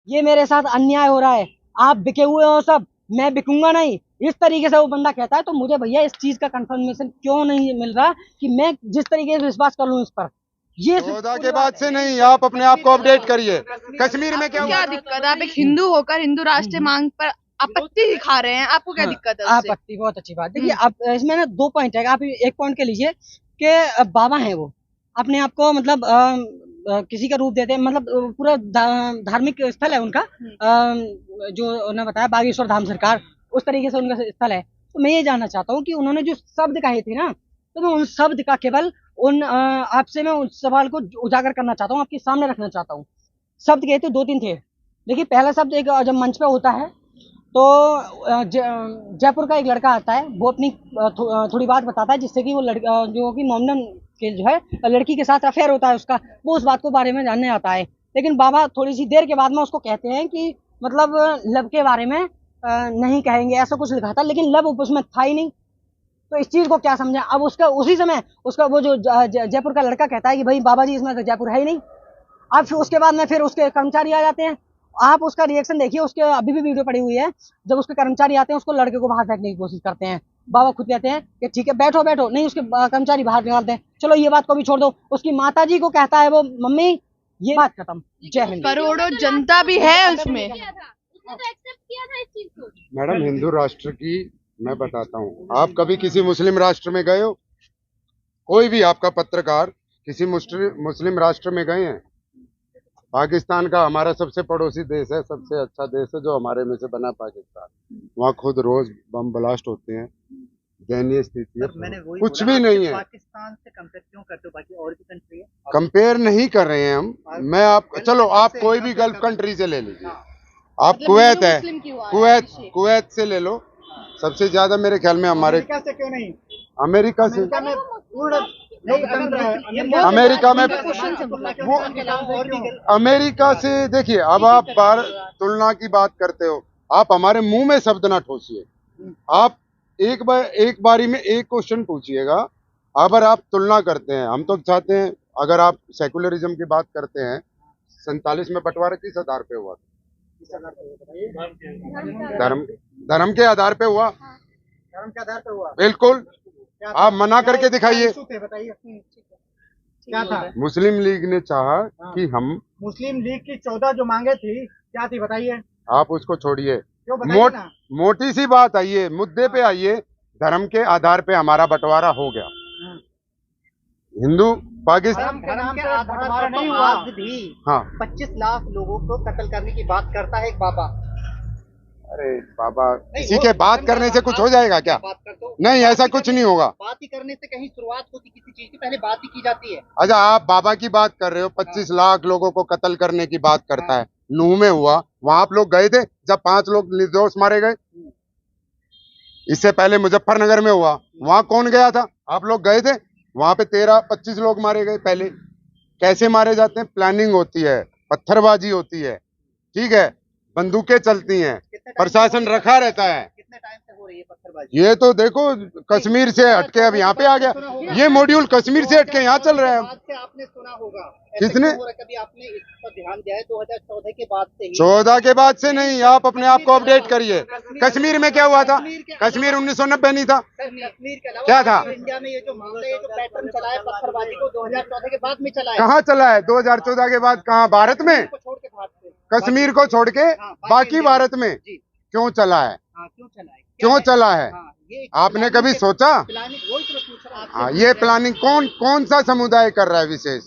ये मेरे साथ अन्याय हो रहा है, आप बिके हुए हो सब, मैं बिकूंगा नहीं, इस तरीके से वो बंदा कहता है। तो मुझे भैया इस चीज का कंफर्मेशन क्यों नहीं मिल रहा कि मैं जिस तरीके से विश्वास कर लूं इस पर। ये 14 के बाद से नहीं, आप अपने आप को अपडेट करिए। कश्मीर में क्या क्या दिक्कत है? आप एक हिंदू होकर हिंदू राष्ट्रीय मांग पर आपत्ति दिखा रहे हैं, आपको क्या दिक्कत है उससे? आपत्ति बहुत अच्छी बात। देखिए अब इसमें ना दो पॉइंट है, आप एक पॉइंट के लीजिए कि बाबा हैं वो अपने आप को मतलब किसी का रूप देते हैं, मतलब पूरा धार्मिक स्थल है उनका, जो उन्होंने बताया बागेश्वर धाम सरकार, उस तरीके से उनका स्थल है। तो मैं ये जानना चाहता हूँ कि उन्होंने जो शब्द कहे थे ना, तो मैं उन शब्द का केवल उन आपसे मैं उस सवाल को उजागर करना चाहता हूँ, आपके सामने रखना चाहता हूँ। शब्द कहे थे, दो तीन थे। देखिए पहला शब्द एक जब मंच पे होता है तो जयपुर का एक लड़का आता है, वो अपनी थोड़ी बात बताता है जिससे कि वो लड़का जो कि मोमडन के जो है लड़की के साथ अफेयर होता है उसका, वो उस बात को बारे में जानने आता है। लेकिन बाबा थोड़ी सी देर के बाद में उसको कहते हैं कि मतलब लव के बारे में नहीं कहेंगे, ऐसा कुछ लिखा था, लेकिन लव उसमें था ही नहीं। तो इस चीज को क्या समझा। अब उसका उसी समय उसका वो जो जयपुर का लड़का कहता है कि भाई बाबा जी इसमें तो जयपुर है ही नहीं। अब फिर उसके बाद में फिर उसके कर्मचारी आ जाते हैं, आप उसका रिएक्शन देखिए, उसके अभी भी वीडियो पड़ी हुई है, जब उसके कर्मचारी आते हैं उसको लड़के को बाहर फेंकने की कोशिश करते हैं। बाबा खुद कहते हैं कि ठीक है बैठो बैठो, नहीं उसके कर्मचारी बाहर निकालते हैं। चलो ये बात को भी छोड़ दो, उसकी माता जी को कहता है वो मम्मी, ये बात खत्म। जय हिंद। करोड़ों जनता भी है उसमें। मैडम, हिंदू राष्ट्र की मैं बताता हूँ, आप कभी किसी मुस्लिम राष्ट्र में गए हो? कोई भी आपका पत्रकार किसी मुस्लिम राष्ट्र में गए हैं? पाकिस्तान का हमारा सबसे पड़ोसी देश है, सबसे अच्छा देश है जो हमारे में से बना पाकिस्तान। वहाँ खुद रोज बम ब्लास्ट होते हैं, दयनीय स्थिति है, कुछ भी नहीं है। पाकिस्तान से कंपेयर क्यों करते हो? बाकी और भी कंट्री है, कंपेयर नहीं कर रहे हैं हम। मैं आप चलो आप कोई भी गल्फ कंट्री से ले लीजिए, आप कुवैत है, कुवैत से ले लो, सबसे ज्यादा मेरे ख्याल में हमारे अमेरिका से क्यों नहीं? अमेरिका से पूर्ण लोकतंत्र है अमेरिका में वो अमेरिका से देखिए, अब आप तुलना की बात करते हो, आप हमारे मुंह में शब्द ना ठोसिए। आप एक बारी में एक क्वेश्चन पूछिएगा। अगर आप तुलना करते हैं, हम तो चाहते हैं, अगर आप सेकुलरिज्म की बात करते हैं, 47 में बंटवारा किस आधार पे हुआ था? धर्म के आधार पे हुआ। धर्म के आधार पे हुआ, बिल्कुल। आप मना करके दिखाइए। बताइए क्या था? मुस्लिम लीग ने चाहा कि हम मुस्लिम लीग की 14 जो मांगे थी क्या थी बताइए। आप उसको छोड़िए, बताइए मोटी सी बात आइए, मुद्दे पे आइए। धर्म के आधार पे हमारा बंटवारा हो गया। हिंदू पाकिस्तान धर्म के आधार पर नहीं हुआ। आज भी हाँ 25 लाख लोगों को कत्ल करने की बात करता है एक बाबा। अरे बाबा, किसी के बात करने से कुछ हो जाएगा क्या? नहीं, ऐसा कुछ नहीं होगा। बात ही करने से कहीं शुरुआत होती किसी चीज की, पहले बात ही की जाती है। अच्छा, आप बाबा की बात कर रहे हो, 25 लाख लोगों को कत्ल करने की बात करता है। नूह में हुआ, वहां आप लोग गए थे जब 5 लोग निर्दोष मारे गए? इससे पहले मुजफ्फरनगर में हुआ, वहां कौन गया था? आप लोग गए थे? वहां पे 13-25 लोग मारे गए। पहले कैसे मारे जाते हैं? प्लानिंग होती है, पत्थरबाजी होती है, ठीक है, बंदूकें चलती हैं, प्रशासन रखा रहता है। कितने टाइम से हो रही है पत्थरबाजी? ये तो देखो, कश्मीर से हटके अब यहाँ पे आ गया। ये मॉड्यूल कश्मीर से हटके यहाँ चल रहा है। आपने सुना होगा, किसने? कभी आपने इस पर ध्यान दिया है? 2014 के बाद से ही। 14 के बाद से नहीं, आप अपने आप को अपडेट करिए। कश्मीर में क्या हुआ था? कश्मीर 1990 नहीं था। कश्मीर के अलावा क्या था? इंडिया में ये जो मामला, ये जो पैटर्न चला है पत्थरबाजी को, 2014 के बाद में चला है। कहाँ चला है? 2014 के बाद कहाँ? भारत में? छोड़ के भारत से, कश्मीर को छोड़ के बाकी भारत में क्यों चला है? क्यों चला है? आपने कभी सोचा? हाँ, ये प्लानिंग कौन सा समुदाय कर रहा है विशेष?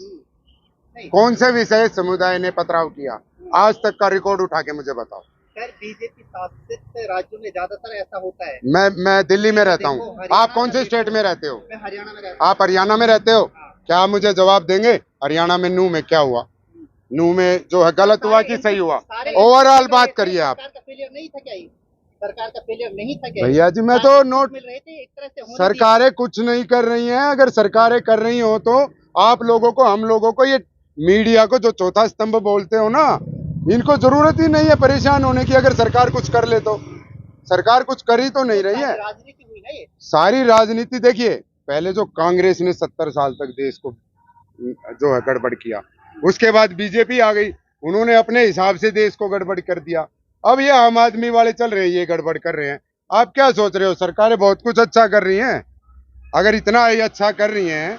कौन से विशेष समुदाय ने पथराव किया? आज तक का रिकॉर्ड उठा के मुझे बताओ। सर, बीजेपी शासित राज्यों में ज्यादातर ऐसा होता है। मैं दिल्ली में रहता हूँ। आप कौन से स्टेट में रहते हो? मैं हरियाणा में रहता हूँ। आप हरियाणा में रहते हो? क्या आप मुझे जवाब देंगे हरियाणा में नूह में क्या हुआ? नूह में जो है गलत हुआ कि सही हुआ? ओवरऑल बात करिए आप। सरकार का फेलियर नहीं था क्या? सरकार का फेलियर नहीं था क्या? भैया जी, मैं तो नोट, मिल रहे थे एक तरह से। सरकारें कुछ नहीं कर रही हैं। अगर सरकारें कर रही हो तो आप लोगों को, हम लोगों को, ये मीडिया को जो चौथा स्तंभ बोलते हो ना, इनको जरूरत ही नहीं है परेशान होने की। अगर सरकार कुछ कर ले तो, सरकार कुछ कर ही तो नहीं रही है। राजनीति हुई ना ये। सारी राजनीति देखिए, पहले जो कांग्रेस ने 70 साल तक देश को जो है गड़बड़ किया, उसके बाद बीजेपी आ गई, उन्होंने अपने हिसाब से देश को गड़बड़ कर दिया। अब ये आम आदमी वाले चल रहे हैं, ये गड़बड़ कर रहे हैं। आप क्या सोच रहे हो? सरकारें बहुत कुछ अच्छा कर रही हैं। अगर इतना ही अच्छा कर रही हैं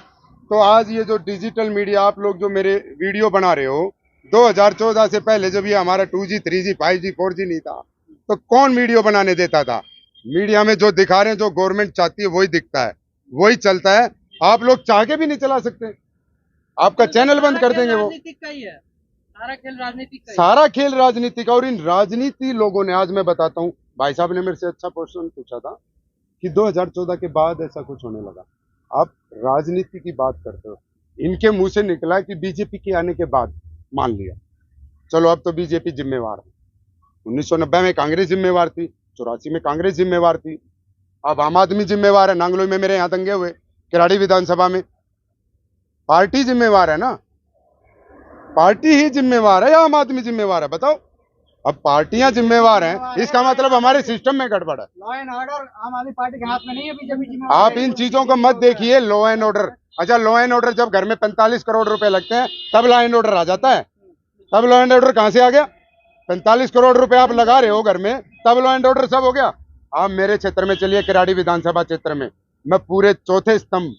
तो आज ये जो डिजिटल मीडिया, आप लोग जो मेरे वीडियो बना रहे हो, 2014 से पहले जब ये हमारा 2G 3G 5G 4G नहीं था तो कौन वीडियो बनाने देता था? मीडिया में जो दिखा रहे हैं, जो गवर्नमेंट चाहती है वही दिखता है, वही चलता है। आप लोग चाह के भी नहीं चला सकते, आपका चैनल बंद कर देंगे। वो राजनीतिक का ही है, सारा खेल राजनीतिक का ही है। सारा खेल राजनीति का। और इन राजनीति लोगों ने, आज मैं बताता हूँ, भाई साहब ने मेरे से अच्छा क्वेश्चन पूछा था कि 2014 के बाद ऐसा कुछ होने लगा। आप राजनीति की बात करते हो, इनके मुंह से निकला कि बीजेपी के आने के बाद मान लिया, चलो अब तो बीजेपी जिम्मेवार है। 1990 में कांग्रेस जिम्मेवार थी, 84 में कांग्रेस जिम्मेवार थी, अब आम आदमी जिम्मेवार है। नांगलोई में मेरे यहाँ दंगे हुए, किराड़ी विधानसभा में, पार्टी जिम्मेवार है ना, पार्टी ही जिम्मेवार है या आम आदमी जिम्मेवार है? बताओ। अब पार्टियां जिम्मेवार हैं, इसका मतलब हमारे सिस्टम में गड़बड़ है। लॉ एंड ऑर्डर आम आदमी पार्टी के हाथ में नहीं है, बीजेपी। आप इन चीजों को मत देखिए। लॉ एंड ऑर्डर, अच्छा लॉ एंड ऑर्डर जब घर में 45 करोड़ रुपए लगते हैं तब लॉ एंड ऑर्डर आ जाता है। तब लॉ एंड ऑर्डर कहां से आ गया? 45 करोड़ रुपए आप लगा रहे हो घर में, तब लॉ एंड ऑर्डर सब हो गया। आप मेरे क्षेत्र में चलिए, किराड़ी विधानसभा क्षेत्र में, मैं पूरे चौथे स्तंभ